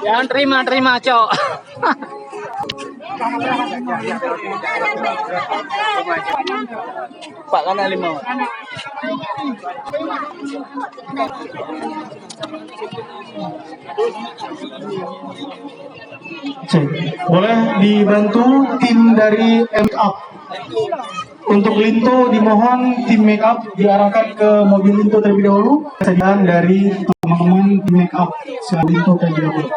Jangan terima, Cok. Pak kan 5. Boleh dibantu tim dari make up. Untuk Linto dimohon tim make up diarahkan ke mobil Linto terlebih dahulu. Kesediaan dari teman-teman tim make up silakan Linto terlebih dahulu.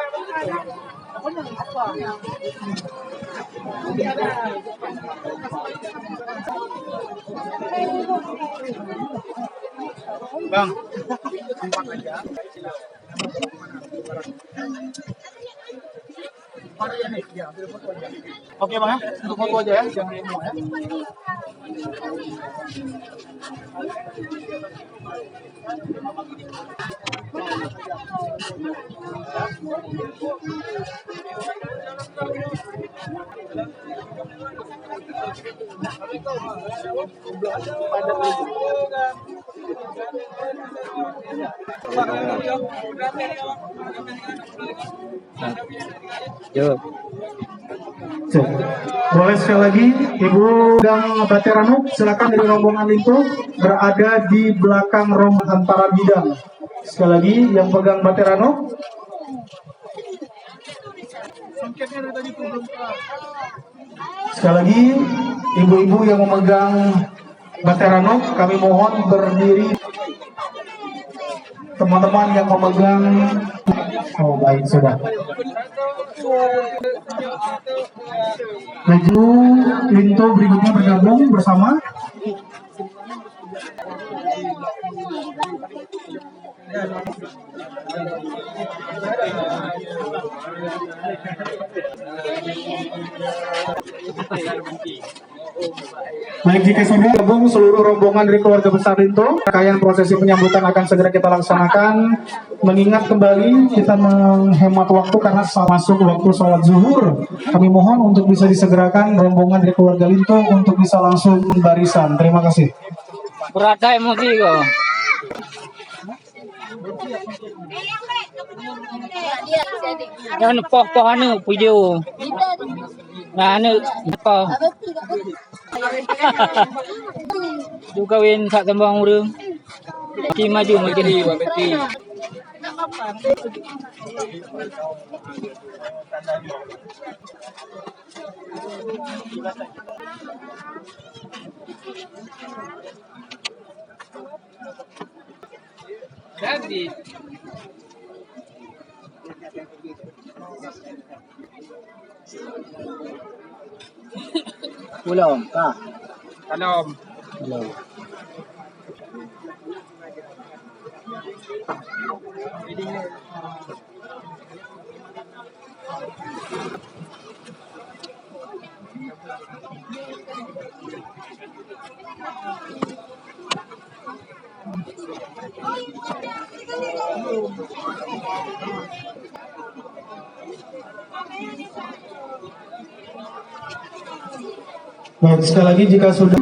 Bang. Oke Bang, untuk foto aja ya, jangan demo ya. Boleh sekali lagi Ibu dan Baterano silakan dari rombongan itu berada di belakang rombongan para bidang. Sekali lagi yang pegang Baterano. Sekali lagi ibu-ibu yang memegang Baterano kami mohon berdiri. Teman-teman yang memegang, oh baik sudah. Maju Linto berikutnya bergabung bersama. Baik, jika sudah gabung seluruh rombongan dari keluarga besar Linto, rangkaian prosesi penyambutan akan segera kita laksanakan. Mengingat kembali kita menghemat waktu karena masuk waktu sholat zuhur. Kami mohon untuk bisa disegerakan rombongan dari keluarga Linto untuk bisa langsung barisan. Terima kasih. Berada emosi kok. Yang poh anu video. Nah anu poh. Juga win sak tembang urang. Ki maju di Beti. Jadi belum, Kak. Belum. Baik, sekali lagi jika sudah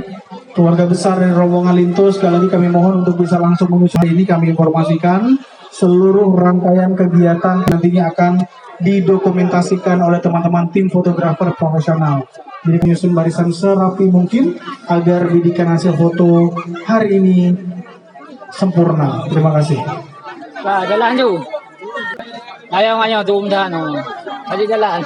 keluarga besar dari rombongan Linto, sekali lagi kami mohon untuk bisa langsung menuju ini. Kami informasikan seluruh rangkaian kegiatan nantinya akan didokumentasikan oleh teman-teman tim fotografer profesional. Jadi menyusun barisan serapi mungkin agar bidikan hasil foto hari ini sempurna. Terima kasih. Nah, jalan tu. Ayaw tu dah no. Aja jalan.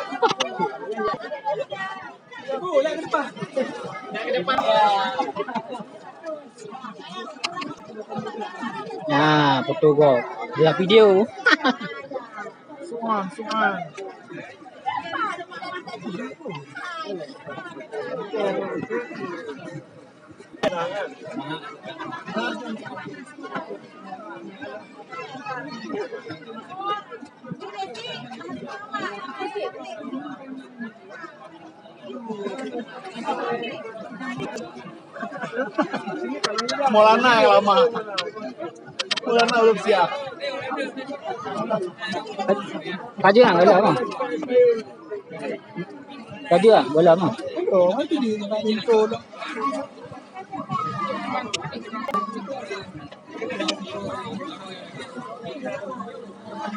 Nah, foto kok. Dia video. Semua. Maulana yang lama. Maulana belum siap. Kaji lah, boleh apa? Kaji lah, boleh apa? Oh, itu di Linto.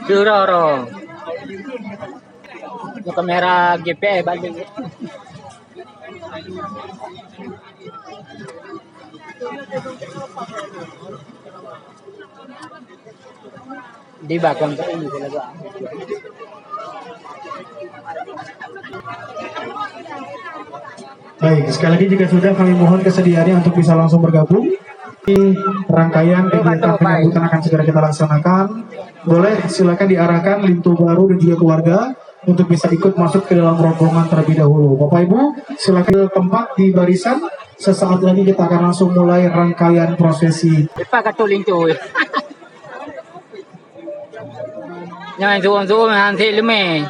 Duroro. Yung kamera GPI balik. Di ba kung ini talaga. Baik, sekali lagi jika sudah kami mohon kesediaannya untuk bisa langsung bergabung. Rangkaian kegiatan penyambutan akan segera kita laksanakan. Boleh silakan diarahkan Lintu Baru dan juga keluarga untuk bisa ikut masuk ke dalam rombongan terlebih dahulu. Bapak Ibu, silakan tempat di barisan. Sesaat lagi kita akan langsung mulai rangkaian prosesi. Ipa katuling tu. Jangan zoom nanti lume.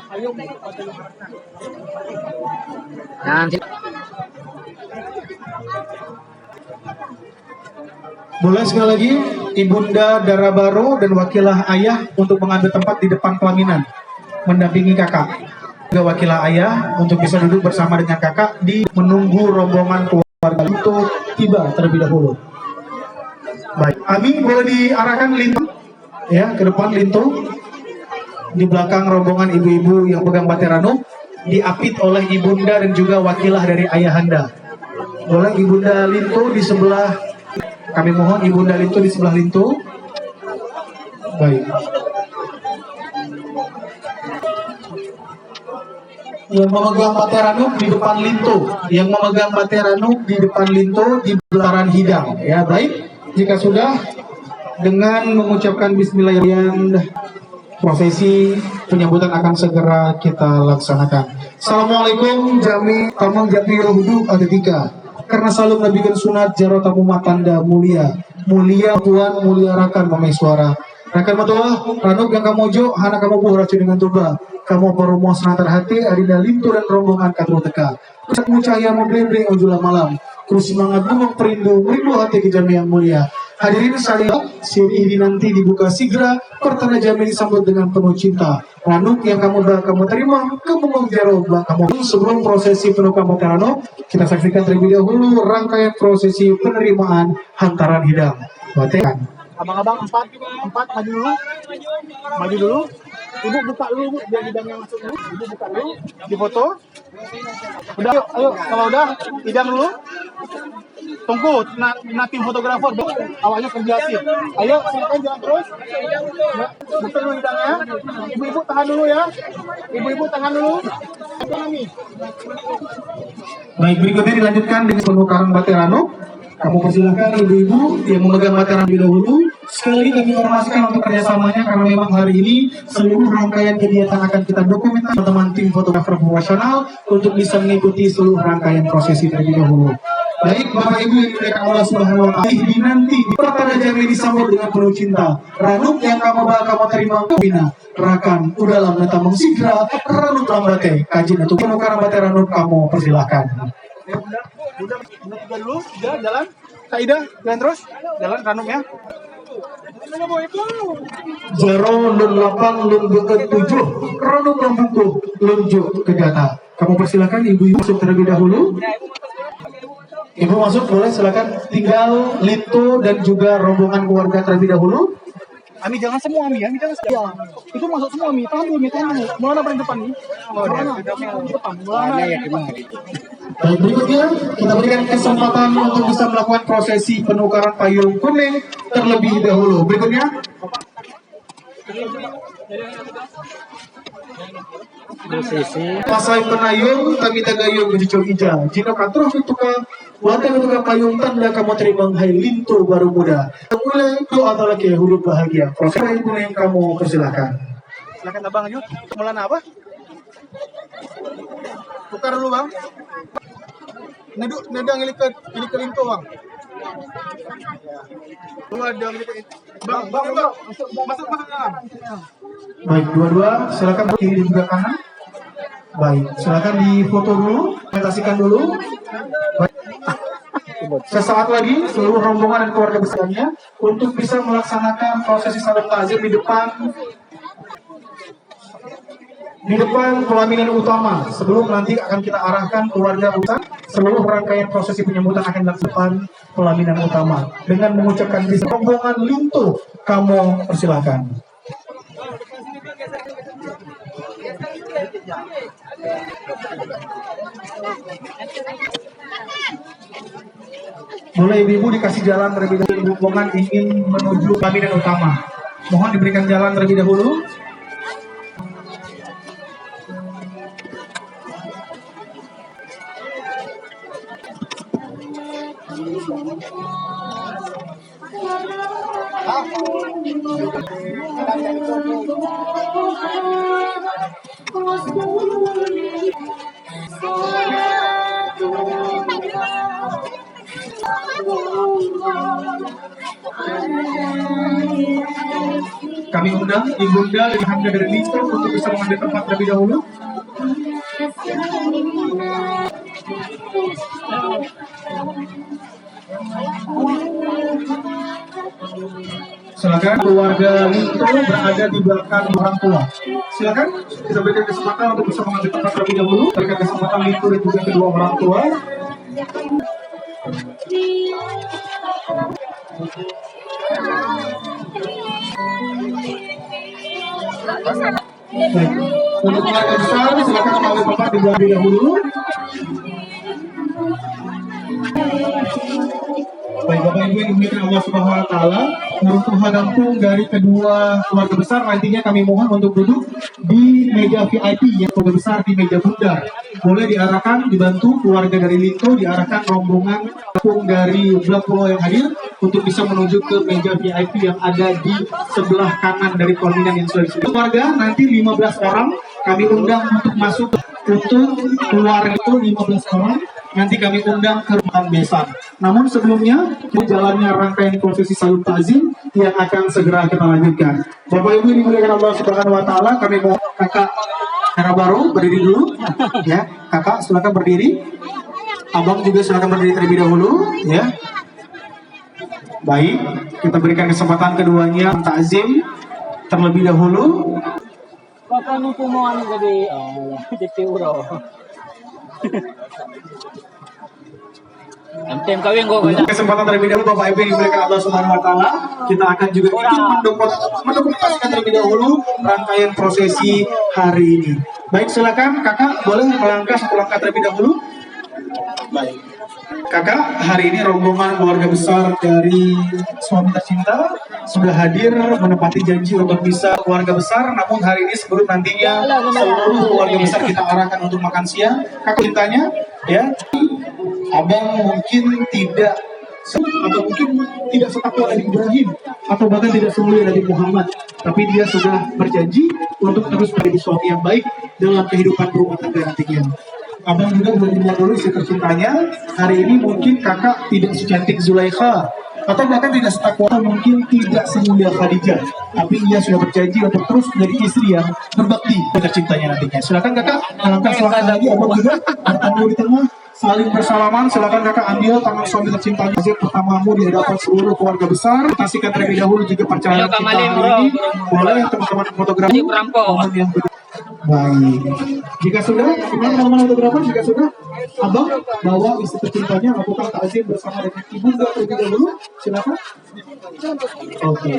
Nanti. Boleh sekali lagi Ibunda Dara Baru dan wakilah ayah untuk mengambil tempat di depan pelaminan, mendampingi kakak. Juga wakilah ayah untuk bisa duduk bersama dengan kakak di menunggu rombongan keluarga untuk tiba terlebih dahulu. Baik, Ami boleh diarahkan Lintu ya ke depan Lintu. Di belakang rombongan ibu-ibu yang pegang baterano diapit oleh ibunda dan juga wakilah dari ayahanda. Boleh Ibunda Lintu di sebelah. Kami mohon Ibunda Lintu di sebelah Lintu. Baik. Yang memegang bateranuk di depan Lintu, yang memegang bateranuk di depan Lintu di belakang hidang. Ya baik. Jika sudah, dengan mengucapkan Bismillahirrahmanirrahim, prosesi penyambutan akan segera kita laksanakan. Assalamualaikum jami tamang jati rohudu adetika. Karena selalu menabikan sunat jaro tamu matanda mulia. Mulia Tuhan, mulia rakan mamai suara. Rakan matua, ranuk yang kamu jo, hana kamu buh racu dengan tuba. Kamu baru mau senatar hati, adinda Lintu dan rombongan katru teka. Kusatmu cahaya membrebre ojula malam. Terus semangat gunung perindu, merindu hati ke jami yang mulia. Hadirin sekalian, siri ini nanti dibuka segera, pertanda jami disambut dengan penuh cinta. Ranuk yang kamu terima, kamu jaro kamu. Sebelum prosesi penukaran baterano, kita saksikan terlebih dahulu rangkaian prosesi penerimaan hantaran hidang. Batekan. Abang-abang empat maju dulu. Ibu buka dulu Bu, biar hidangnya masuk dulu. Ibu buka dulu, difoto. Udah, ayo kalau udah hidang dulu. Tunggu, tim fotografer, awalnya kerja sih. Ayo, silakan jalan terus. Ya, buka dulu hidangnya. Ibu-ibu tahan dulu ya. Ibu-ibu tahan dulu. Baik, berikutnya dilanjutkan dengan penukaran baterano. Kamu persilahkan ibu-ibu yang memegang bateran lebih dahulu. Sekali lagi kami informasikan untuk kerjasamanya karena memang hari ini seluruh rangkaian kegiatan akan kita dokumentasi teman-teman tim fotografer profesional untuk bisa mengikuti seluruh rangkaian prosesi terlebih dahulu. Baik, Bapak Ibu yang dimuliakan Allah Subhanahu wa Ta'ala, dinanti pertanda jami disambut dengan penuh cinta. Ranuk yang kamu terima bina. Rakan, udalam neta mengsigra, ranuk lambate, kajin untuk penukaran bateranuk kamu persilahkan. Udah tiga dulu, jalan. Kaidah, jalan terus. Jalan ranum ya. Jero lun 8 lun 7 ranum lambuku lunjuk ke data. Kamu persilahkan ibu-ibu masuk terlebih dahulu. Ibu masuk boleh silakan. Tinggal Lintu dan juga rombongan keluarga terlebih dahulu. Ami jangan semua Ami jangan semua. Itu masuk semua Ami, tahan dulu. Mulana paling depan nih. Mulana ya gimana? Baik, berikutnya kita berikan kesempatan untuk bisa melakukan prosesi penukaran payung kuning terlebih dahulu. Berikutnya. Pasai penayung kami tagayung jujur ija. Jika katruh tuka wadah tuka payung tanda kamu terima hai Lintu Baru muda. Mulai doa atau lagi huruf bahagia. Proses kuning kamu persilahkan. Silakan abang ayo. Mulana apa? Tukar dulu bang. Nedang ini ke Lintu bang. Ada bang. Masuk. Baik, dua-dua silakan kiri dan juga kanan. Baik, silakan difoto dulu, presentasikan dulu. Baik. Sesaat lagi seluruh rombongan dan keluarga besarnya untuk bisa melaksanakan prosesi salam takzim di depan di depan pelaminan utama. Sebelum nanti akan kita arahkan keluarga besar, seluruh rangkaian prosesi penyambutan akan dilakukan pelaminan utama dengan mengucapkan bismillah. Rombongan Linto, kamu persilahkan. Boleh ibu-ibu dikasih jalan terlebih dahulu, rombongan ingin menuju pelaminan utama. Mohon diberikan jalan terlebih dahulu. Kami undang Ibunda dan Hamda dari Linto untuk bisa mengambil tempat terlebih dahulu. Silakan keluarga Linto berada di belakang orang tua. Silakan kita berikan kesempatan untuk bisa mengambil tempat terlebih dahulu. Berikan kesempatan Linto dan juga kedua orang tua. Untuk keluarga besar, silakan mengambil tempat di belakang dahulu. Baik, Bapak Ibu yang dimuliakan Allah Subhanahu wa taala, untuk menampung dari kedua keluarga besar nantinya kami mohon untuk duduk di meja VIP yang keluarga besar di meja bundar. Boleh diarahkan, dibantu keluarga dari Linto, diarahkan rombongan dari belah pulau yang hadir untuk bisa menuju ke meja VIP yang ada di sebelah kanan dari pelaminan yang sudah disebut. Keluarga nanti 15 orang kami undang untuk masuk untuk keluarga itu 15 orang. Nanti kami undang ke ruang besan. Namun sebelumnya, jalannya rangkaian prosesi salut takzim yang akan segera kita lanjutkan. Bapak Ibu dimuliakan Allah Subhanahu wa taala, kami mohon Kakak Hera Baru berdiri dulu. Ya, Kakak silakan berdiri. Abang juga silakan berdiri terlebih dahulu, ya. Baik, kita berikan kesempatan keduanya takzim terlebih dahulu. Bapak nunggu mau anu tadi, DP Uro. Tem kawin kok banyak. Kesempatan terlebih dahulu Bapak Ibu yang dimuliakan Allah Subhanahu wa taala, kita akan juga ikut mendokumentasikan terlebih dahulu rangkaian prosesi hari ini. Baik, silakan Kakak boleh melangkah satu langkah terlebih dahulu. Baik. Kakak, hari ini rombongan keluarga besar dari suami tercinta sudah hadir menepati janji untuk bisa keluarga besar. Namun hari ini sebelum nantinya seluruh keluarga besar kita arahkan untuk makan siang, Kakak cintanya, ya, Abang mungkin tidak atau mungkin tidak setakwa dari Ibrahim atau bahkan tidak semulia dari Muhammad, tapi dia sudah berjanji untuk terus menjadi suami yang baik dalam kehidupan rumah tangga nantinya. Abang juga boleh dilihat dulu istri tercintanya. Hari ini mungkin kakak tidak secantik Zulaikha atau bahkan tidak setakwa, atau mungkin tidak semulia Khadijah, tapi ia sudah berjanji untuk terus menjadi istri yang berbakti tercintanya nantinya. Silakan kakak melangkah selangkah lagi. Abang juga bertemu di tengah saling bersalaman. Silakan kakak ambil tangan suami tercintanya. Hasil pertamamu di hadapan seluruh keluarga besar. Kasihkan terlebih dahulu juga perjalanan kita hari ini. Boleh teman-teman fotografi momen yang baik. Jika sudah, gimana teman-teman fotografer? Jika sudah, abang bawa istri tercintanya lakukan takzim bersama dengan ibu terlebih dahulu. Silakan. Oke,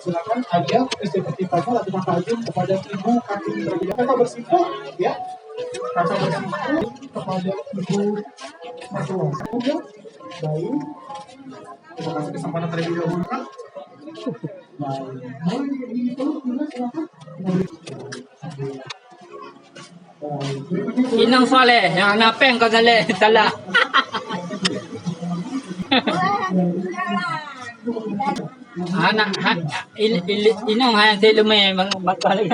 silakan ajak istri tercintanya lakukan takzim kepada ibu kandung terlebih dahulu. Kakak bersimpuh, ya. Kakak bersimpuh kepada ibu mertua. Baik. Terima kasih kesempatan terlebih dahulu, Kak. Inang Saleh, yang napeng kau Saleh, salah. Anak inang hayang telume bakal lagi.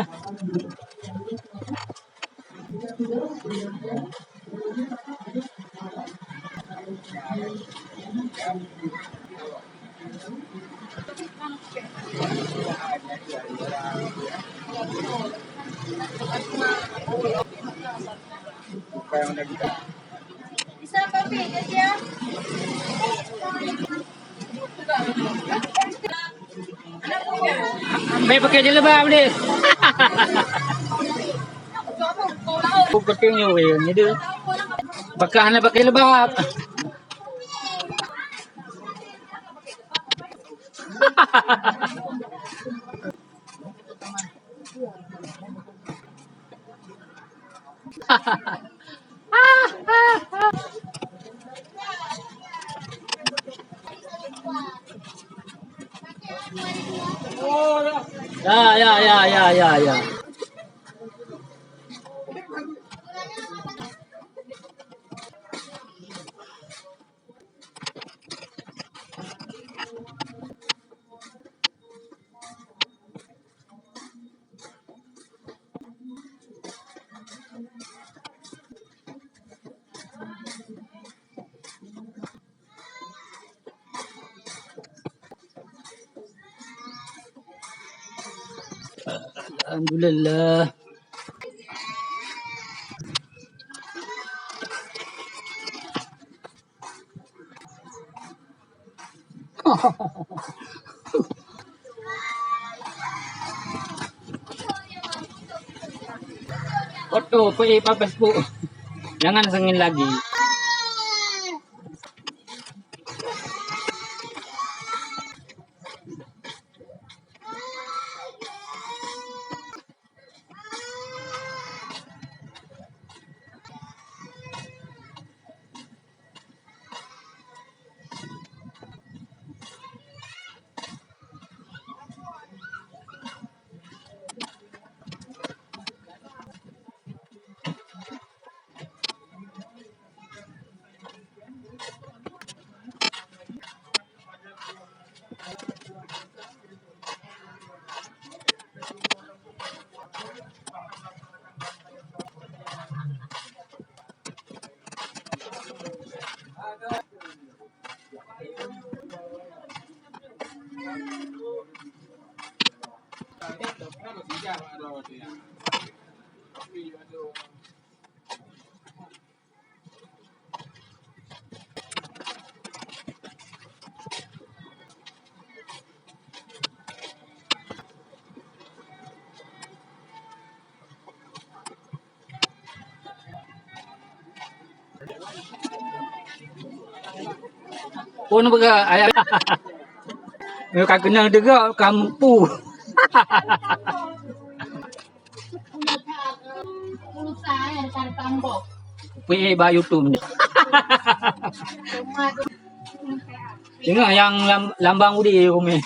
Bisa kopi ya? Ambil pakai je lebah boleh. Puting nyo yun. Hindi. Pagkaan na pakai lebab. Ya. Alhamdulillah. Oto, papas po. Jangan sengin lagi. Pun baga ayah. Yo kagena dega kampu. Pi ba YouTube. Tengok yang lambang udi umi.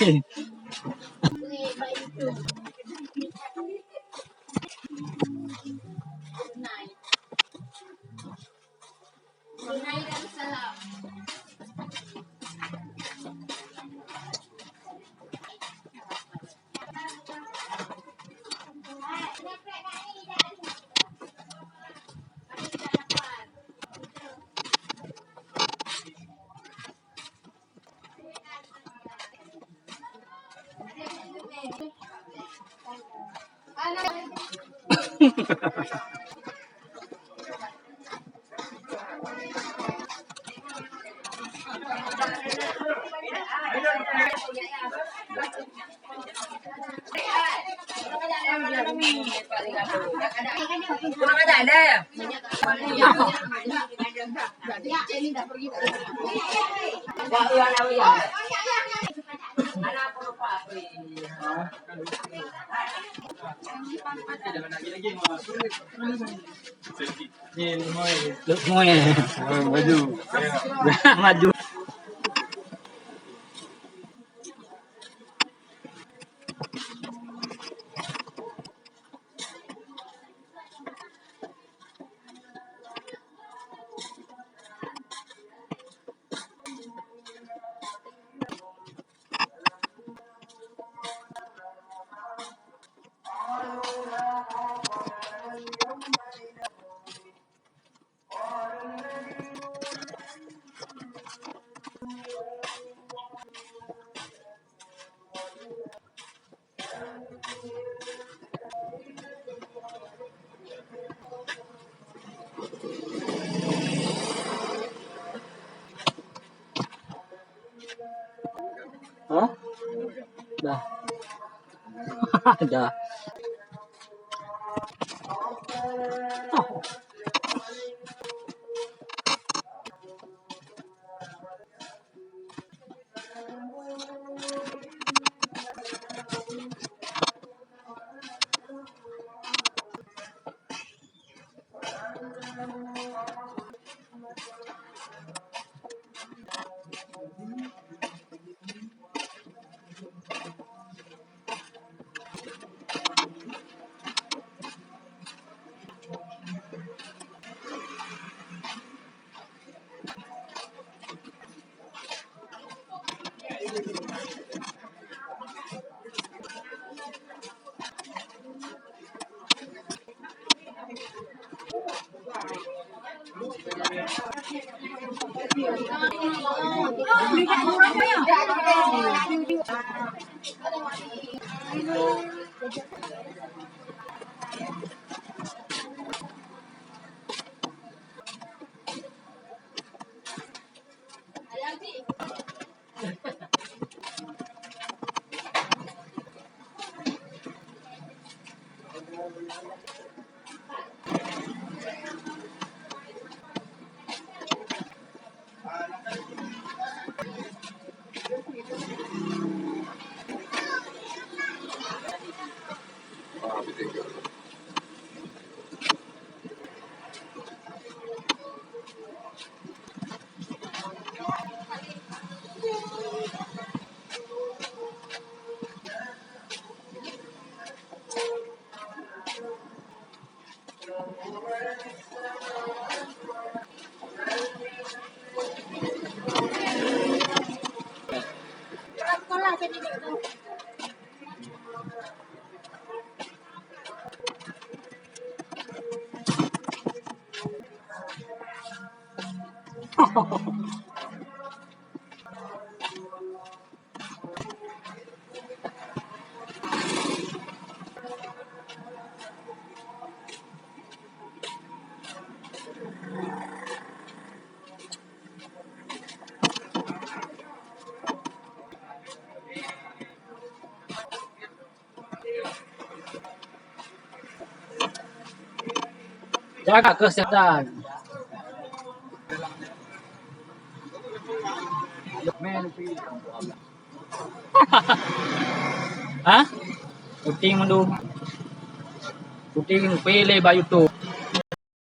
Maju. Maju. Hah? Dah. Dah. Sekolah jadi itu. Jaga kesehatan. Hah? Puting mendung. Puting pilih bayu tu.